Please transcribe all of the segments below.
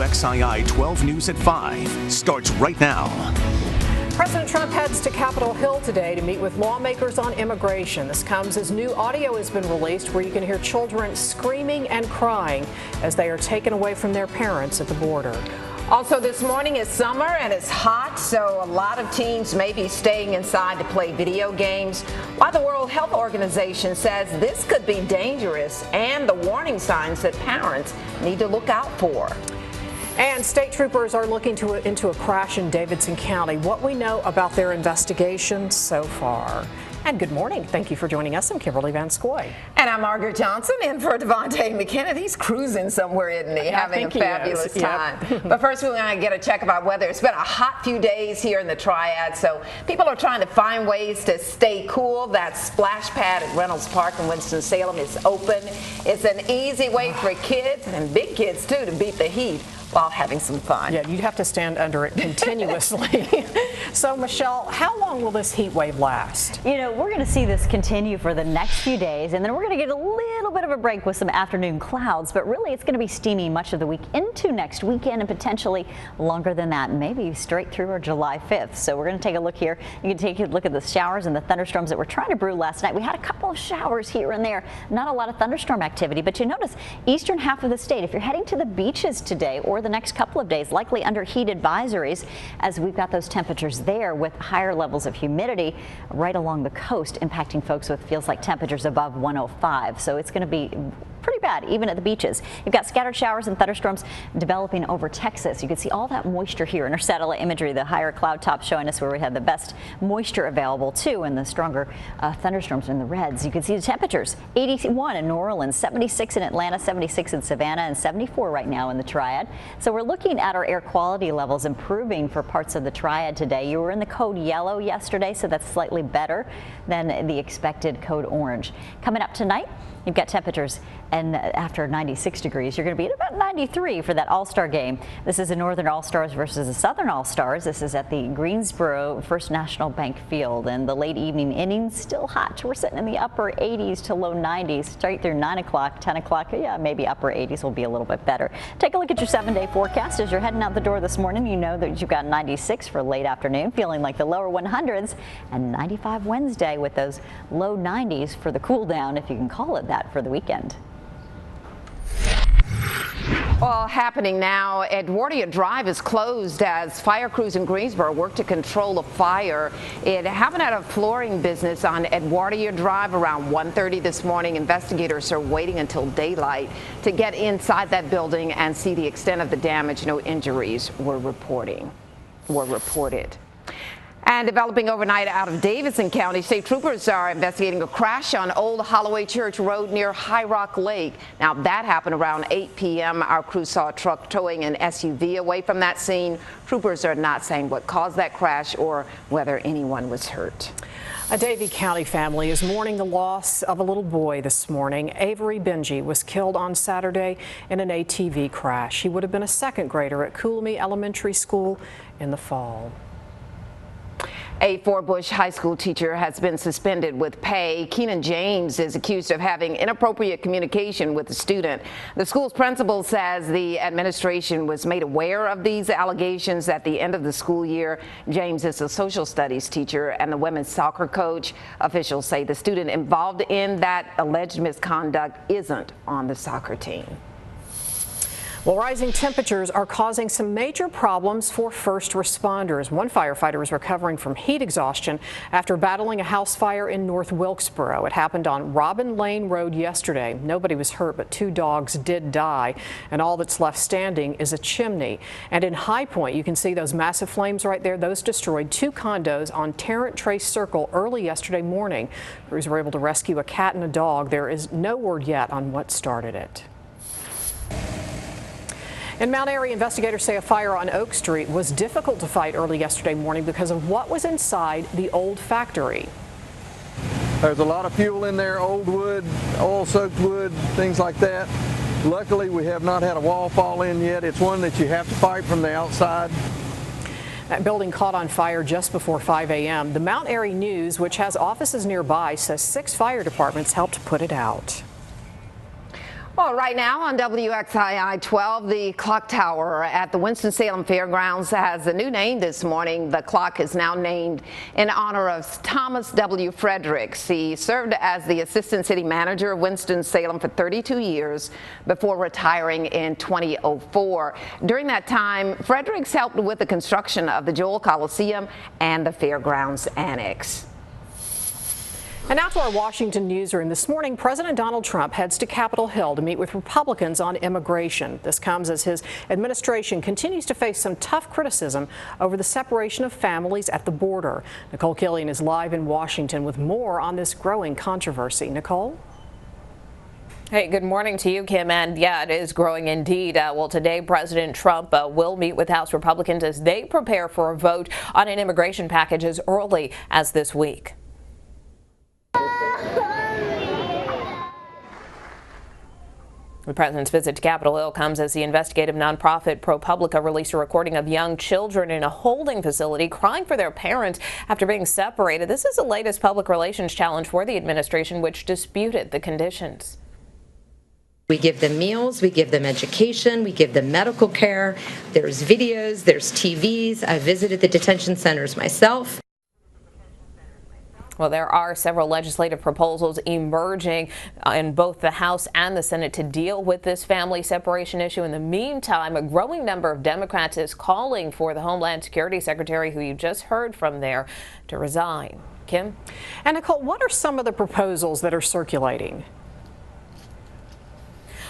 WXII 12 News at 5 starts right now. President Trump heads to Capitol Hill today to meet with lawmakers on immigration. This comes as new audio has been released where you can hear children screaming and crying as they are taken away from their parents at the border. Also this morning is summer and it's hot, so a lot of teens may be staying inside to play video games, while the World Health Organization says this could be dangerous and the warning signs that parents need to look out for. And state troopers are looking into a crash in Davidson County. What we know about their investigation so far. And good morning. Thank you for joining us. I'm Kimberly Van Scoy. And I'm Margaret Johnson, in for Devontae McKenna. He's cruising somewhere, isn't he? Having a fabulous time. Yep. But first, we're going to get a check about weather. It's been a hot few days here in the Triad, so people are trying to find ways to stay cool. That splash pad at Reynolds Park in Winston-Salem is open. It's an easy way for kids, and big kids too, to beat the heat while having some fun. Yeah, you'd have to stand under it continuously. So, Michelle, how long will this heat wave last? You know, we're going to see this continue for the next few days, and then we're going to get a little bit of a break with some afternoon clouds, but really it's going to be steamy much of the week into next weekend and potentially longer than that, maybe straight through our July 5th. So we're going to take a look here. You can take a look at the showers and the thunderstorms that we're trying to brew last night. We had a couple of showers here and there, not a lot of thunderstorm activity, but you notice eastern half of the state, if you're heading to the beaches today or the next couple of days, likely under heat advisories as we've got those temperatures there with higher levels of humidity right along the coast, impacting folks with feels like temperatures above 105. So it's going to be pretty bad even at the beaches. You've got scattered showers and thunderstorms developing over Texas. You can see all that moisture here in our satellite imagery, the higher cloud top showing us where we have the best moisture available too, and the stronger thunderstorms in the reds. You can see the temperatures 81 in New Orleans, 76 in Atlanta, 76 in Savannah, and 74 right now in the Triad. So we're looking at our air quality levels improving for parts of the Triad today. You were in the code yellow yesterday, so that's slightly better than the expected code orange. Coming up tonight, you've got temperatures, and after 96 degrees, you're going to be at about 93 for that All-Star game. This is the Northern All-Stars versus the Southern All-Stars. This is at the Greensboro First National Bank Field, and the late evening innings still hot. We're sitting in the upper 80s to low 90s straight through 9 o'clock, 10 o'clock. Yeah, maybe upper 80s will be a little bit better. Take a look at your 7-day forecast. As you're heading out the door this morning, you know that you've got 96 for late afternoon, feeling like the lower 100s, and 95 Wednesday with those low 90s for the cool down, if you can call it that, for the weekend. Well, happening now, Edwardia Drive is closed as fire crews in Greensboro work to control a fire. It happened at a flooring business on Edwardia Drive around 1:30 this morning. Investigators are waiting until daylight to get inside that building and see the extent of the damage. No injuries were reported. And developing overnight out of Davidson County, state troopers are investigating a crash on Old Holloway Church Road near High Rock Lake. Now, that happened around 8 p.m. Our crew saw a truck towing an SUV away from that scene. Troopers are not saying what caused that crash or whether anyone was hurt. A Davie County family is mourning the loss of a little boy this morning. Avery Benji was killed on Saturday in an ATV crash. He would have been a second grader at Coolamy Elementary School in the fall. A Fort Bush High School teacher has been suspended with pay. Keenan James is accused of having inappropriate communication with the student. The school's principal says the administration was made aware of these allegations at the end of the school year. James is a social studies teacher and the women's soccer coach. Officials say the student involved in that alleged misconduct isn't on the soccer team. Well, rising temperatures are causing some major problems for first responders. One firefighter is recovering from heat exhaustion after battling a house fire in North Wilkesboro. It happened on Robin Lane Road yesterday. Nobody was hurt, but 2 dogs did die, and all that's left standing is a chimney. And in High Point, you can see those massive flames right there. Those destroyed 2 condos on Tarrant Trace Circle early yesterday morning. Crews were able to rescue a cat and a dog. There is no word yet on what started it. In Mount Airy, investigators say a fire on Oak Street was difficult to fight early yesterday morning because of what was inside the old factory. There's a lot of fuel in there, old wood, oil-soaked wood, things like that. Luckily, we have not had a wall fall in yet. It's one that you have to fight from the outside. That building caught on fire just before 5 a.m. The Mount Airy News, which has offices nearby, says 6 fire departments helped put it out. Well, right now on WXII 12, the clock tower at the Winston-Salem Fairgrounds has a new name this morning. The clock is now named in honor of Thomas W. Fredericks. He served as the assistant city manager of Winston-Salem for 32 years before retiring in 2004. During that time, Fredericks helped with the construction of the Joel Coliseum and the Fairgrounds Annex. And now to our Washington newsroom. This morning, President Donald Trump heads to Capitol Hill to meet with Republicans on immigration. This comes as his administration continues to face some tough criticism over the separation of families at the border. Nicole Killian is live in Washington with more on this growing controversy. Nicole? Hey, good morning to you, Kim. And yeah, it is growing indeed. Well, today, President Trump will meet with House Republicans as they prepare for a vote on an immigration package as early as this week. The president's visit to Capitol Hill comes as the investigative nonprofit ProPublica released a recording of young children in a holding facility crying for their parents after being separated. This is the latest public relations challenge for the administration, which disputed the conditions. We give them meals, we give them education, we give them medical care. There's videos, there's TVs. I visited the detention centers myself. Well, there are several legislative proposals emerging in both the House and the Senate to deal with this family separation issue. In the meantime, a growing number of Democrats is calling for the Homeland Security Secretary, who you just heard from there, to resign. Kim? And Nicole, what are some of the proposals that are circulating?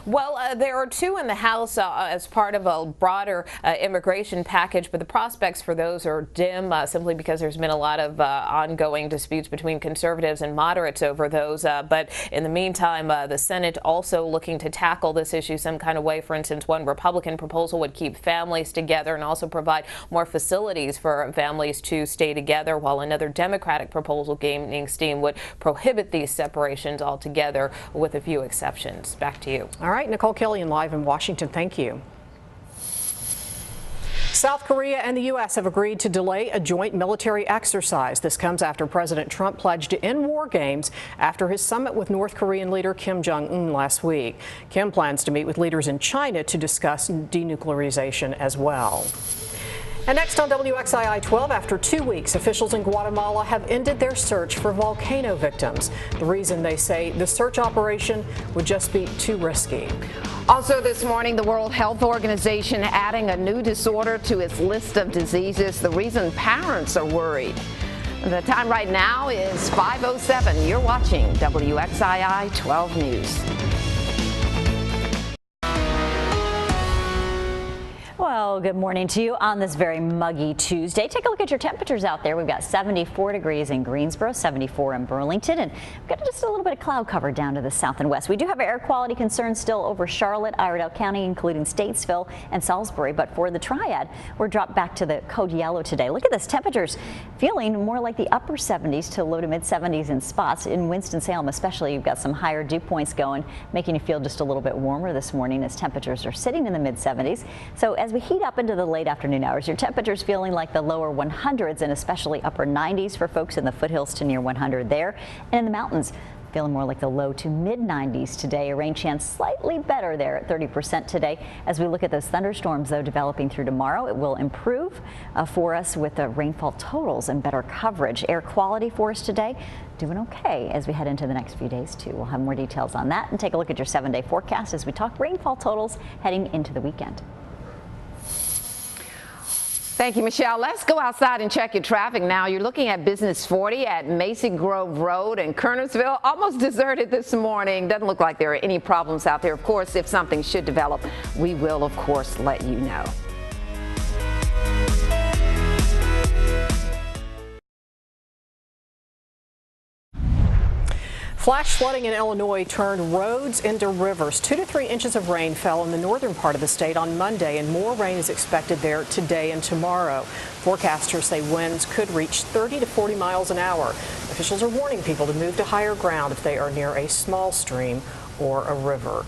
Well, there are two in the House as part of a broader immigration package, but the prospects for those are dim simply because there's been a lot of ongoing disputes between conservatives and moderates over those. But in the meantime, the Senate also looking to tackle this issue some kind of way. For instance, one Republican proposal would keep families together and also provide more facilities for families to stay together, while another Democratic proposal gaining steam would prohibit these separations altogether with a few exceptions. Back to you. All right, Nicole Killian live in Washington. Thank you. South Korea and the U.S. have agreed to delay a joint military exercise. This comes after President Trump pledged to end war games after his summit with North Korean leader Kim Jong-un last week. Kim plans to meet with leaders in China to discuss denuclearization as well. And next on WXII 12, after 2 weeks, officials in Guatemala have ended their search for volcano victims. The reason, they say, the search operation would just be too risky. Also this morning, the World Health Organization adding a new disorder to its list of diseases. The reason parents are worried. The time right now is 5:07. You're watching WXII 12 News. Well, good morning to you on this very muggy Tuesday. Take a look at your temperatures out there. We've got 74 degrees in Greensboro, 74 in Burlington, and we've got just a little bit of cloud cover down to the south and west. We do have air quality concerns still over Charlotte, Iredell County, including Statesville and Salisbury, but for the Triad, we're dropped back to the code yellow today. Look at this, temperatures feeling more like the upper 70s to low to mid 70s in spots. In Winston-Salem especially, you've got some higher dew points going, making you feel just a little bit warmer this morning as temperatures are sitting in the mid 70s. So as we heat up into the late afternoon hours, your temperatures feeling like the lower 100s and especially upper 90s for folks in the foothills to near 100 there. And in the mountains, feeling more like the low to mid 90s today. A rain chance slightly better there at 30% today. As we look at those thunderstorms, though, developing through tomorrow, it will improve for us with the rainfall totals and better coverage. Air quality for us today, doing okay as we head into the next few days, too. We'll have more details on that and take a look at your 7-day forecast as we talk rainfall totals heading into the weekend. Thank you, Michelle. Let's go outside and check your traffic now. You're looking at Business 40 at Macy Grove Road in Kernersville. Almost deserted this morning. Doesn't look like there are any problems out there. Of course, if something should develop, we will, of course, let you know. Flash flooding in Illinois turned roads into rivers. 2 to 3 inches of rain fell in the northern part of the state on Monday, and more rain is expected there today and tomorrow. Forecasters say winds could reach 30 to 40 miles an hour. Officials are warning people to move to higher ground if they are near a small stream or a river.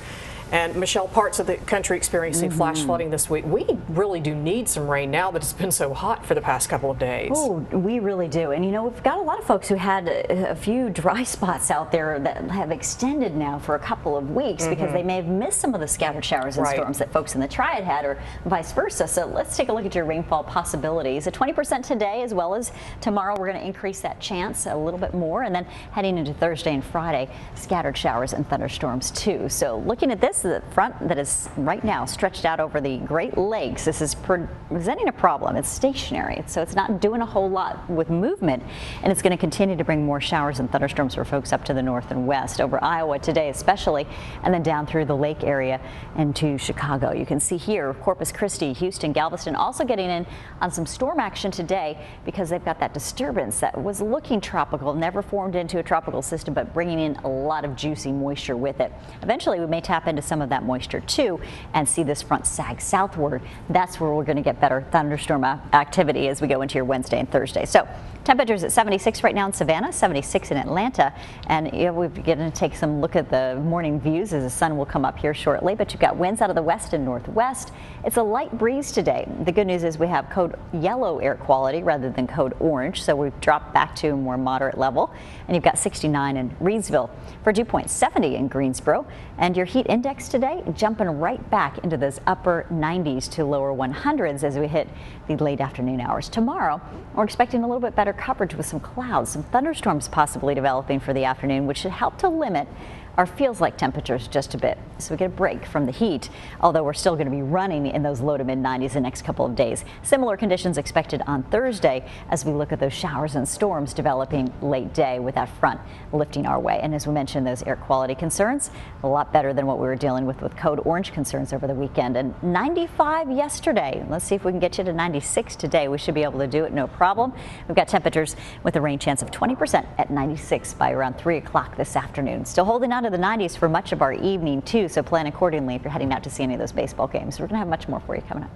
And Michelle, parts of the country experiencing flash flooding this week. We really do need some rain now that it's been so hot for the past couple of days. Oh, we really do. And you know, we've got a lot of folks who had a few dry spots out there that have extended now for a couple of weeks because they may have missed some of the scattered showers and storms that folks in the Triad had, or vice versa. So let's take a look at your rainfall possibilities. At 20% today, as well as tomorrow, we're going to increase that chance a little bit more. And then heading into Thursday and Friday, scattered showers and thunderstorms too. So looking at this, the front that is right now stretched out over the Great Lakes, this is presenting a problem. It's stationary, so it's not doing a whole lot with movement, and it's going to continue to bring more showers and thunderstorms for folks up to the north and west, over Iowa today especially, and then down through the lake area into Chicago. You can see here Corpus Christi, Houston, Galveston also getting in on some storm action today because they've got that disturbance that was looking tropical, never formed into a tropical system, but bringing in a lot of juicy moisture with it. Eventually we may tap into some of that moisture too and see this front sag southward. That's where we're going to get better thunderstorm activity as we go into your Wednesday and Thursday. So temperatures at 76 right now in Savannah, 76 in Atlanta, and we're going to take some look at the morning views as the sun will come up here shortly, but you've got winds out of the west and northwest. It's a light breeze today. The good news is we have code yellow air quality rather than code orange, so we've dropped back to a more moderate level, and you've got 69 in Reidsville. For dew point 70 in Greensboro, and your heat index today jumping right back into those upper 90s to lower 100s as we hit the late afternoon hours. Tomorrow, we're expecting a little bit better coverage with some clouds, some thunderstorms possibly developing for the afternoon, which should help to limit our feels like temperatures just a bit, so we get a break from the heat, although we're still going to be running in those low to mid 90s the next couple of days. Similar conditions expected on Thursday as we look at those showers and storms developing late day with that front lifting our way. And as we mentioned, those air quality concerns a lot better than what we were dealing with code orange concerns over the weekend. And 95 yesterday. Let's see if we can get you to 96 today. We should be able to do it no problem. We've got temperatures with a rain chance of 20% at 96 by around 3 o'clock this afternoon. Still holding on to the 90s for much of our evening too, so plan accordingly if you're heading out to see any of those baseball games. We're going to have much more for you coming up.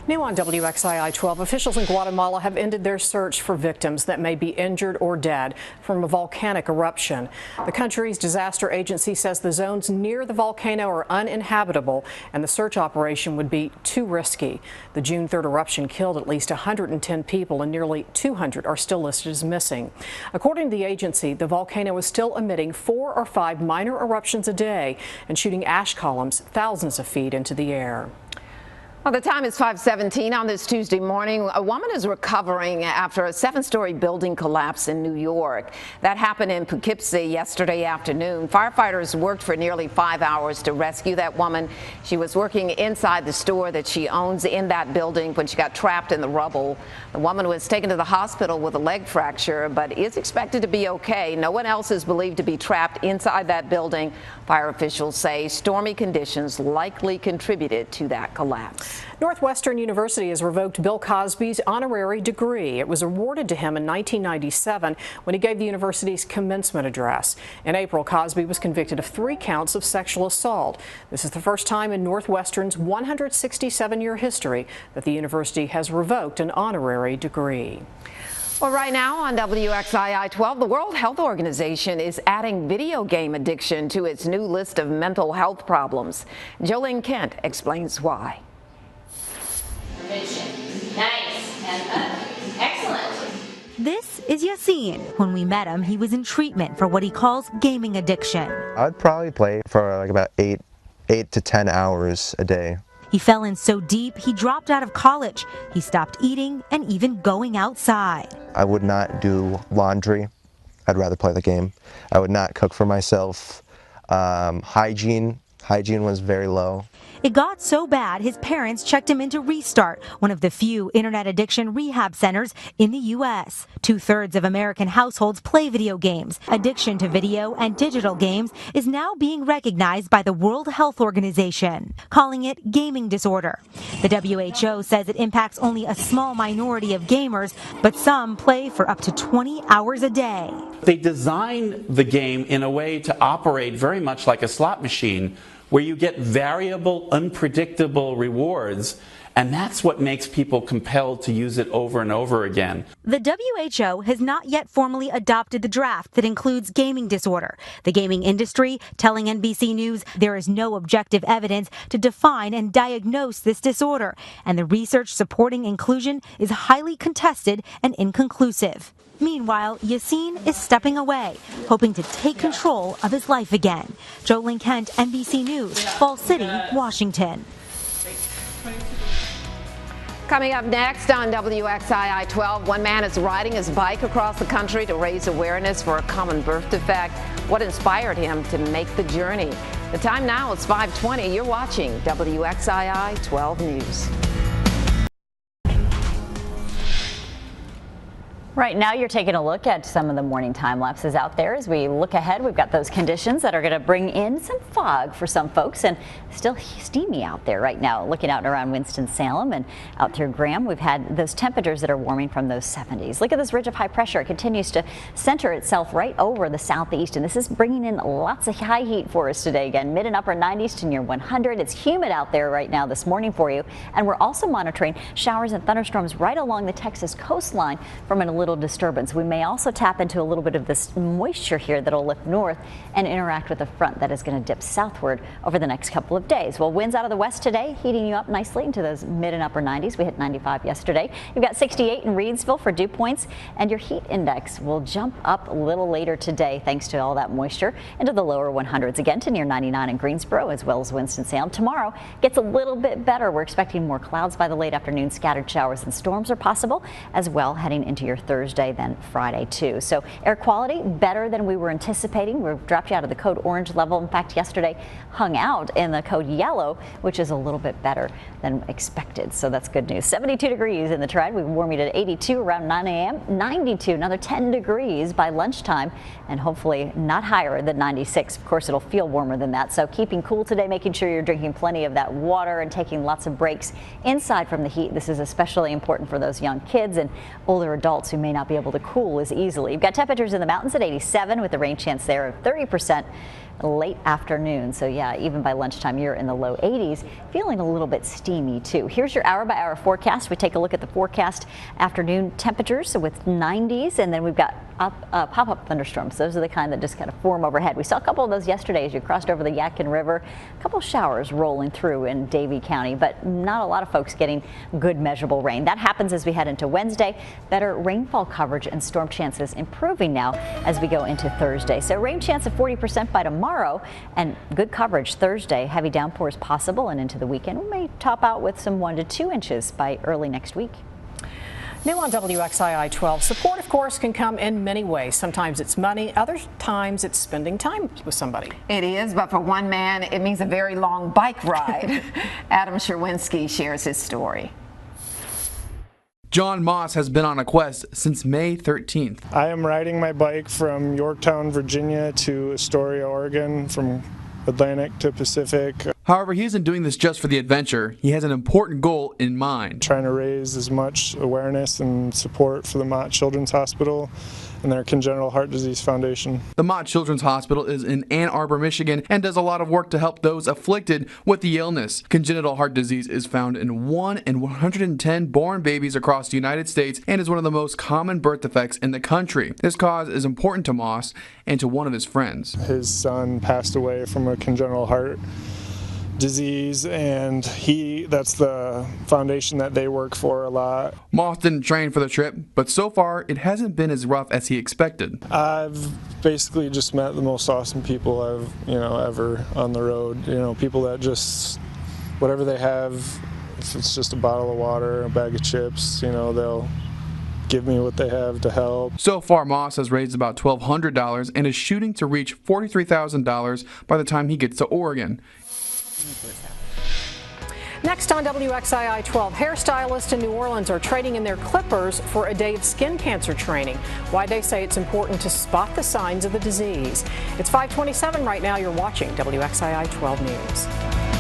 New on WXII 12, officials in Guatemala have ended their search for victims that may be injured or dead from a volcanic eruption. The country's disaster agency says the zones near the volcano are uninhabitable and the search operation would be too risky. The June 3rd eruption killed at least 110 people and nearly 200 are still listed as missing. According to the agency, the volcano is still emitting 4 or 5 minor eruptions a day and shooting ash columns thousands of feet into the air. Well, the time is 5:17 on this Tuesday morning. A woman is recovering after a 7-story building collapse in New York. That happened in Poughkeepsie yesterday afternoon. Firefighters worked for nearly 5 hours to rescue that woman. She was working inside the store that she owns in that building when she got trapped in the rubble. The woman was taken to the hospital with a leg fracture, but is expected to be okay. No one else is believed to be trapped inside that building. Fire officials say stormy conditions likely contributed to that collapse. Northwestern University has revoked Bill Cosby's honorary degree. It was awarded to him in 1997 when he gave the university's commencement address. In April, Cosby was convicted of 3 counts of sexual assault. This is the first time in Northwestern's 167-year history that the university has revoked an honorary degree. Well, right now on WXII 12, the World Health Organization is adding video game addiction to its new list of mental health problems. Jolene Kent explains why. Nice and up. Excellent. This is Yassine. When we met him, he was in treatment for what he calls gaming addiction. I'd probably play for like about 8 to 10 hours a day. He fell in so deep, he dropped out of college. He stopped eating and even going outside. I would not do laundry. I'd rather play the game. I would not cook for myself. Hygiene was very low. It got so bad, his parents checked him into Restart, one of the few internet addiction rehab centers in the U.S. 2/3 of American households play video games. Addiction to video and digital games is now being recognized by the World Health Organization, calling it gaming disorder. The WHO says it impacts only a small minority of gamers, but some play for up to 20 hours a day. They design the game in a way to operate very much like a slot machine, where you get variable, unpredictable rewards, and that's what makes people compelled to use it over and over again. The WHO has not yet formally adopted the draft that includes gaming disorder. The gaming industry telling NBC News there is no objective evidence to define and diagnose this disorder, and the research supporting inclusion is highly contested and inconclusive. Meanwhile, Yassine is stepping away, hoping to take control of his life again. Jolene Kent, NBC News, Falls City, Washington. Coming up next on WXII 12, one man is riding his bike across the country to raise awareness for a common birth defect. What inspired him to make the journey? The time now is 5:20. You're watching WXII 12 News. Right now, you're taking a look at some of the morning time lapses out there. As we look ahead, we've got those conditions that are going to bring in some fog for some folks, and still steamy out there right now. Looking out around Winston-Salem and out through Graham, we've had those temperatures that are warming from those 70s. Look at this ridge of high pressure. It continues to center itself right over the southeast, and this is bringing in lots of high heat for us today. Again, mid and upper 90s to near 100. It's humid out there right now this morning for you, and we're also monitoring showers and thunderstorms right along the Texas coastline from a little disturbance. We may also tap into a little bit of this moisture here that'll lift north and interact with a front that is going to dip southward over the next couple of days. Well, winds out of the west today, heating you up nicely into those mid and upper 90s. We hit 95 yesterday. You've got 68 in Reidsville for dew points, and your heat index will jump up a little later today thanks to all that moisture into the lower 100s again to near 99 in Greensboro as well as Winston-Salem. Tomorrow gets a little bit better. We're expecting more clouds by the late afternoon. Scattered showers and storms are possible as well heading into your Thursday, then Friday too. So air quality better than we were anticipating. We've dropped you out of the code orange level. In fact, yesterday hung out in the code yellow, which is a little bit better than expected. So that's good news. 72 degrees in the Trident. We warm you to 82 around 9 a.m. 92, another 10 degrees by lunchtime, and hopefully not higher than 96. Of course, it'll feel warmer than that. So keeping cool today, making sure you're drinking plenty of that water and taking lots of breaks inside from the heat. This is especially important for those young kids and older adults who may not be able to cool as easily. You've got temperatures in the mountains at 87 with the rain chance there of 30% late afternoon. So yeah, even by lunchtime, you're in the low 80s, feeling a little bit steamy too. Here's your hour by hour forecast. We take a look at the forecast afternoon temperatures with 90s, and then we've got pop-up thunderstorms. Those are the kind that just kind of form overhead. We saw a couple of those yesterday as you crossed over the Yadkin River. A couple showers rolling through in Davie County, but not a lot of folks getting good measurable rain. That happens as we head into Wednesday. Better rainfall coverage and storm chances improving now as we go into Thursday. So rain chance of 40% by tomorrow and good coverage Thursday. Heavy downpours possible, and into the weekend we may top out with some 1 to 2 inches by early next week. New on WXII 12, support, of course, can come in many ways. Sometimes it's money, other times it's spending time with somebody. It is, but for one man, it means a very long bike ride. Adam Sherwinski shares his story. John Moss has been on a quest since May 13th. I am riding my bike from Yorktown, Virginia to Astoria, Oregon, from Atlantic to Pacific. However, he isn't doing this just for the adventure. He has an important goal in mind. Trying to raise as much awareness and support for the Mott Children's Hospital and their Congenital Heart Disease Foundation. The Mott Children's Hospital is in Ann Arbor, Michigan, and does a lot of work to help those afflicted with the illness. Congenital heart disease is found in 1 in 110 born babies across the United States and is one of the most common birth defects in the country. This cause is important to Moss and to one of his friends. His son passed away from a congenital heart disease, and that's the foundation that they work for a lot. Moss didn't train for the trip, but so far it hasn't been as rough as he expected. I've basically just met the most awesome people I've ever on the road. People that just whatever they have, if it's just a bottle of water, a bag of chips, they'll give me what they have to help. So far, Moss has raised about $1,200 and is shooting to reach $43,000 by the time he gets to Oregon. Next on WXII 12, hairstylists in New Orleans are trading in their clippers for a day of skin cancer training. Why they say it's important to spot the signs of the disease. It's 5:27 right now. You're watching WXII 12 News.